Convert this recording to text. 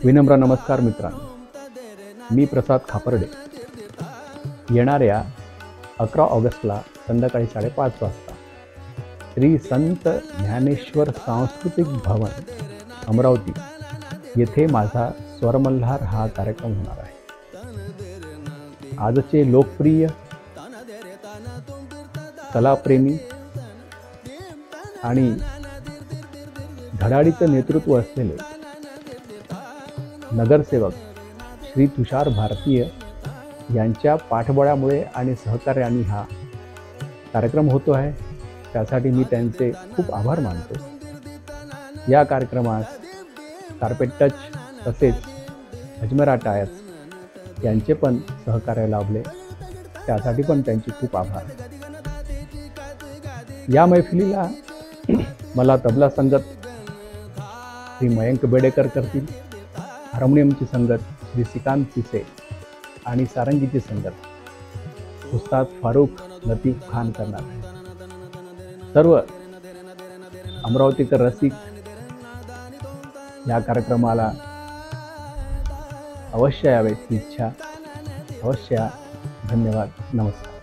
विनम्र नमस्कार मित्रांनो, मी प्रसाद खापर्डे. येणाऱ्या 11 ऑगस्टला संध्याकाळी 5:30 वाजता श्री संत ज्ञानेश्वर सांस्कृतिक भवन अमरावती येथे माझा स्वरमल्हार हा कार्यक्रम होणार आहे. आजचे लोकप्रिय कलाप्रेमी आणि धडाडीचं नेतृत्व असलेले नगरसेवक श्री तुषार भारतीय यांच्या पाठबळामुळे आणि सहकार्याने हा कार्यक्रम होतो आहे. त्यासाठी मी त्यांचे खूप आभार मानतो. या कार्यक्रमास कार्पेट टच तसेच अजमेरा टायर्स यांचे पण सहकार्य लाभले, त्यासाठी पण त्यांचे खूप आभार. या मैफिलीला मला तबला संगत श्री मयंक बेडेकर करतील, हार्मोनियमची संगत श्री श्रीकांत पिसे आणि सारंगीची संगत उस्ताद फारूक लतीफ खान करणार आहे. सर्व अमरावतीकर रसिक या कार्यक्रमाला अवश्य यावे ही इच्छा. अवश्य. धन्यवाद. नमस्कार.